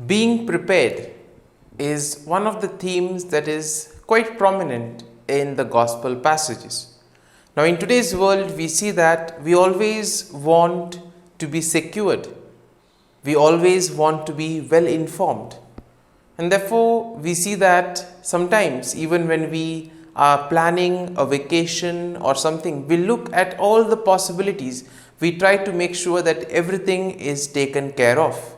Being prepared is one of the themes that is quite prominent in the gospel passages. Now, in today's world, we see that we always want to be secured. We always want to be well informed. And therefore, we see that sometimes, even when we are planning a vacation or something, we look at all the possibilities. We try to make sure that everything is taken care of.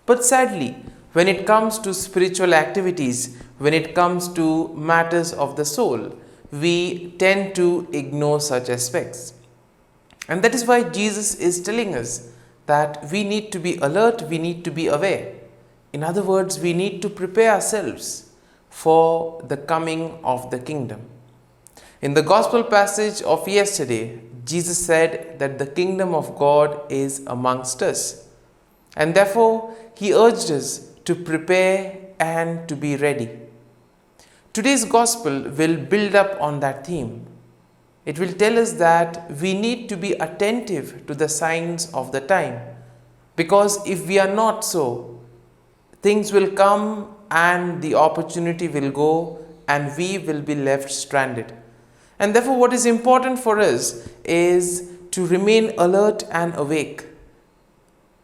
But sadly, when it comes to spiritual activities, when it comes to matters of the soul, we tend to ignore such aspects. And that is why Jesus is telling us that we need to be alert, we need to be aware. In other words, we need to prepare ourselves for the coming of the kingdom. In the gospel passage of yesterday, Jesus said that the kingdom of God is amongst us. And therefore, he urged us to prepare and to be ready. Today's gospel will build up on that theme. It will tell us that we need to be attentive to the signs of the time. Because if we are not so, things will come and the opportunity will go and we will be left stranded. And therefore, what is important for us is to remain alert and awake,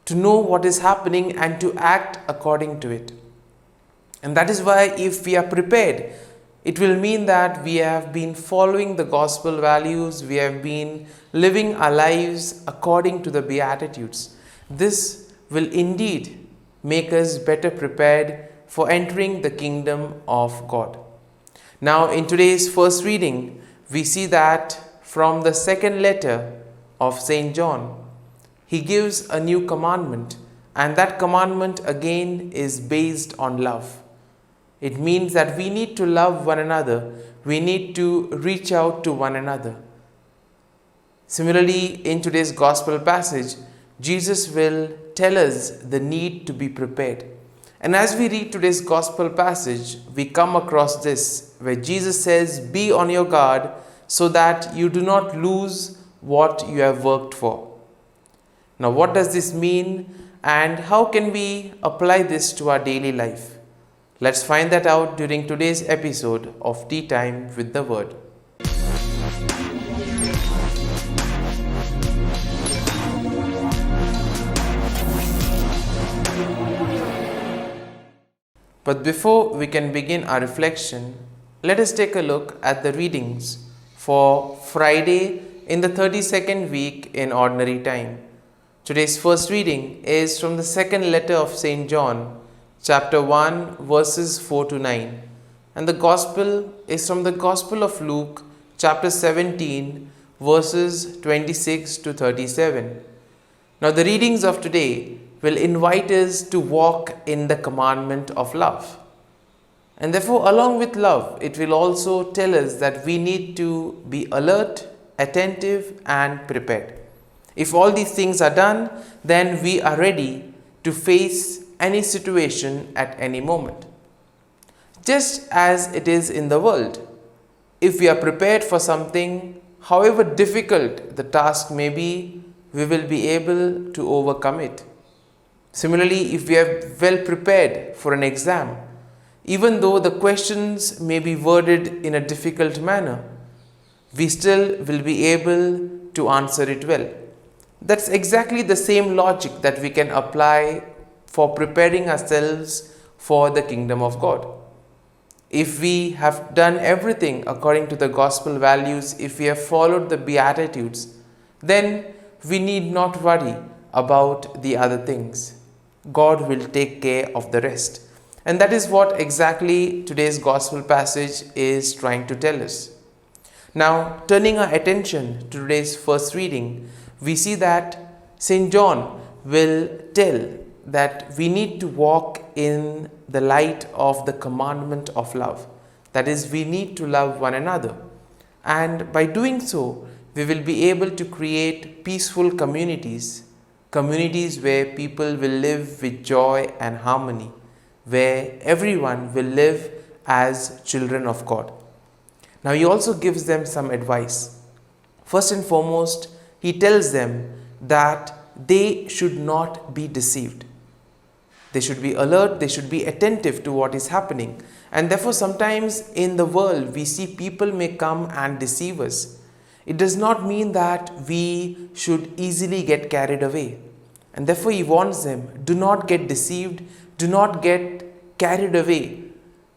to know what is happening and to act according to it. And that is why if we are prepared, it will mean that we have been following the gospel values, we have been living our lives according to the Beatitudes. This will indeed make us better prepared for entering the kingdom of God. Now, in today's first reading, we see that from the second letter of St. John, he gives a new commandment, and that commandment again is based on love. It means that we need to love one another. We need to reach out to one another. Similarly, in today's gospel passage, Jesus will tell us the need to be prepared. And as we read today's gospel passage, we come across this, where Jesus says, "Be on your guard so that you do not lose what you have worked for." Now, what does this mean and how can we apply this to our daily life? Let's find that out during today's episode of Tea Time with the Word. But before we can begin our reflection, let us take a look at the readings for Friday in the 32nd week in Ordinary Time. Today's first reading is from the second letter of St. John, chapter 1, verses 4 to 9. And the Gospel is from the Gospel of Luke, chapter 17, verses 26 to 37. Now, the readings of today will invite us to walk in the commandment of love. And therefore, along with love, it will also tell us that we need to be alert, attentive, and prepared. If all these things are done, then we are ready to face any situation at any moment. Just as it is in the world, if we are prepared for something, however difficult the task may be, we will be able to overcome it. Similarly, if we are well prepared for an exam, even though the questions may be worded in a difficult manner, we still will be able to answer it well. That's exactly the same logic that we can apply for preparing ourselves for the kingdom of God. If we have done everything according to the gospel values, if we have followed the Beatitudes, then we need not worry about the other things. God will take care of the rest. And that is what exactly today's gospel passage is trying to tell us. Now, turning our attention to today's first reading, we see that St. John will tell that we need to walk in the light of the commandment of love. That is, we need to love one another. And by doing so, we will be able to create peaceful communities where people will live with joy and harmony, where everyone will live as children of God. Now, he also gives them some advice. First and foremost, he tells them that they should not be deceived. They should be alert, they should be attentive to what is happening. And therefore, sometimes in the world, we see people may come and deceive us. It does not mean that we should easily get carried away. And therefore, he warns them, do not get deceived, do not get carried away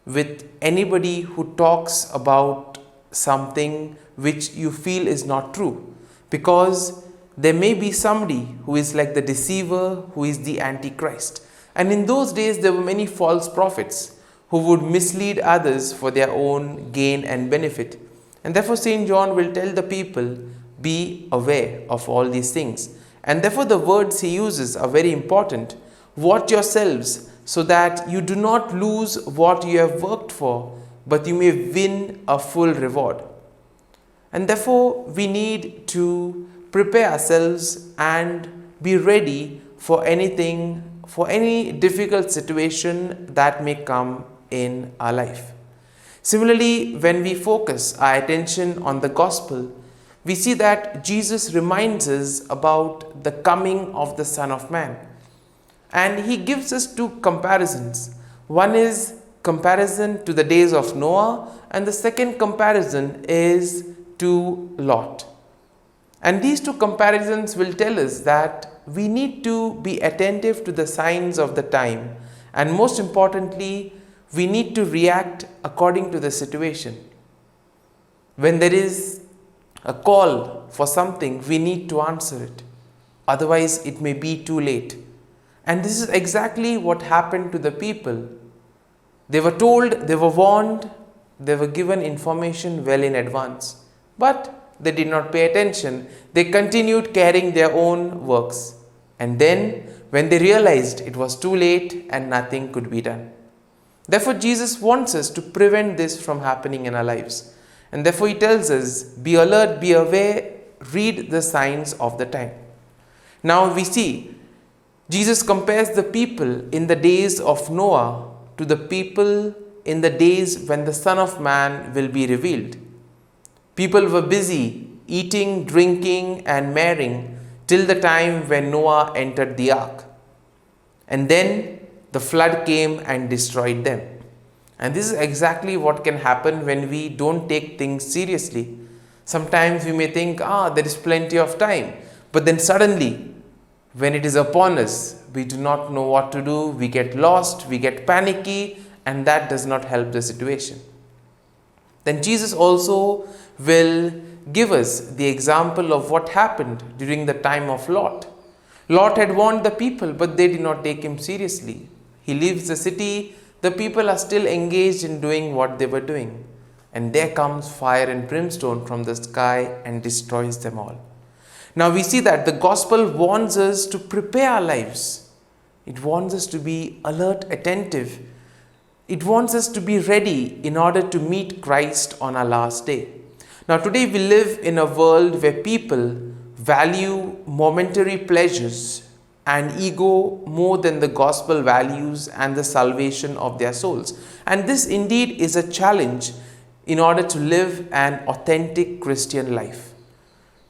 with anybody who talks about something which you feel is not true. Because there may be somebody who is like the deceiver, who is the Antichrist. And in those days, there were many false prophets who would mislead others for their own gain and benefit. And therefore, St. John will tell the people, be aware of all these things. And therefore, the words he uses are very important. Watch yourselves so that you do not lose what you have worked for, but you may win a full reward. And therefore, we need to prepare ourselves and be ready for anything, for any difficult situation that may come in our life. Similarly, when we focus our attention on the gospel, we see that Jesus reminds us about the coming of the Son of Man. And he gives us two comparisons. One is comparison to the days of Noah, and the second comparison is to Lot. And these two comparisons will tell us that we need to be attentive to the signs of the time, and most importantly, we need to react according to the situation. When there is a call for something, we need to answer it. Otherwise, it may be too late. And this is exactly what happened to the people. They were told, they were warned, they were given information well in advance. But they did not pay attention. They continued carrying their own works. And then, when they realized it was too late and nothing could be done. Therefore, Jesus wants us to prevent this from happening in our lives. And therefore, he tells us, be alert, be aware, read the signs of the time. Now we see, Jesus compares the people in the days of Noah to the people in the days when the Son of Man will be revealed. People were busy eating, drinking, and marrying till the time when Noah entered the ark. And then the flood came and destroyed them. And this is exactly what can happen when we don't take things seriously. Sometimes we may think, there is plenty of time. But then suddenly, when it is upon us, we do not know what to do, we get lost, we get panicky, and that does not help the situation. Then Jesus also will give us the example of what happened during the time of Lot. Lot had warned the people, but they did not take him seriously. He leaves the city, the people are still engaged in doing what they were doing. And there comes fire and brimstone from the sky and destroys them all. Now we see that the gospel warns us to prepare our lives. It wants us to be alert, attentive. It wants us to be ready in order to meet Christ on our last day. Now today we live in a world where people value momentary pleasures and ego more than the gospel values and the salvation of their souls. And this indeed is a challenge in order to live an authentic Christian life.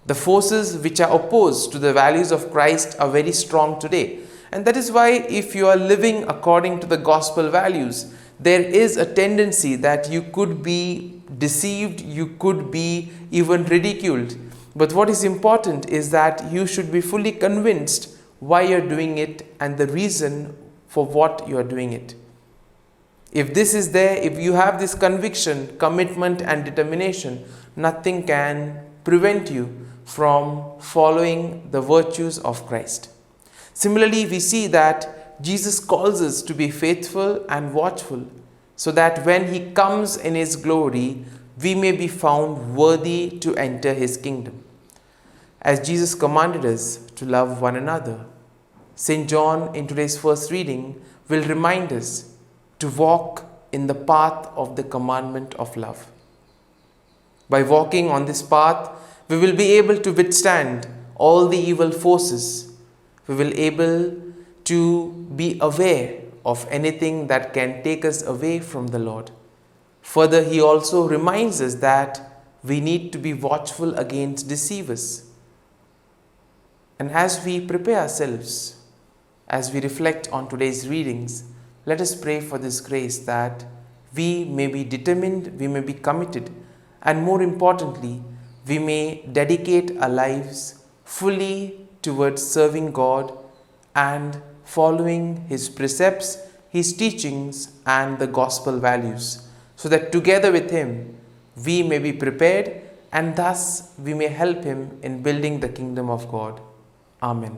The forces which are opposed to the values of Christ are very strong today. And that is why if you are living according to the gospel values, there is a tendency that you could be deceived, you could be even ridiculed. But what is important is that you should be fully convinced why you are doing it and the reason for what you are doing it. If this is there, if you have this conviction, commitment and determination, nothing can prevent you from following the virtues of Christ. Similarly, we see that Jesus calls us to be faithful and watchful so that when he comes in his glory, we may be found worthy to enter his kingdom. As Jesus commanded us to love one another, St. John in today's first reading will remind us to walk in the path of the commandment of love. By walking on this path, we will be able to withstand all the evil forces. We will be able to be aware of anything that can take us away from the Lord. Further, he also reminds us that we need to be watchful against deceivers. And as we prepare ourselves As we reflect on today's readings, let us pray for this grace that we may be determined, we may be committed, and more importantly, we may dedicate our lives fully towards serving God and following His precepts, His teachings, and the gospel values, so that together with Him we may be prepared and thus we may help Him in building the kingdom of God. Amen.